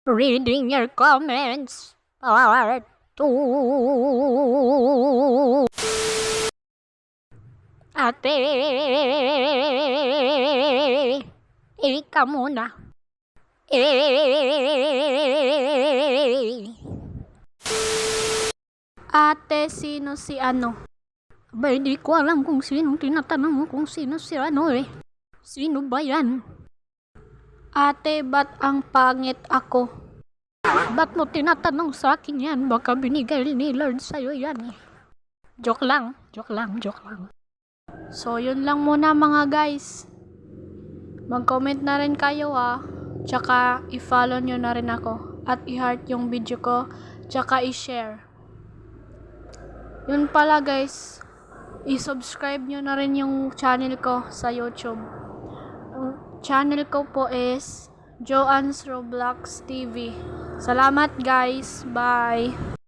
Reading your comments. Part 2. Ate, ikaw muna. Ate, sino si ano? Ba, hindi ko alam kung sino tinatanong mo kung sino si ano eh. Sino ba yan? Ate, ba't ang pangit ako? Ba't mo tinatanong sa akin yan? Baka binigay ni Lord sa'yo yan eh. Joke lang. So, yun lang muna mga guys. Mag-comment na rin kayo Tsaka, i-follow nyo na rin ako. At i-heart yung video ko. Tsaka, i-share. Yun pala guys. I-subscribe nyo na rin yung channel ko sa YouTube. Ang channel ko po is Joan's Roblox TV. Salamat guys. Bye.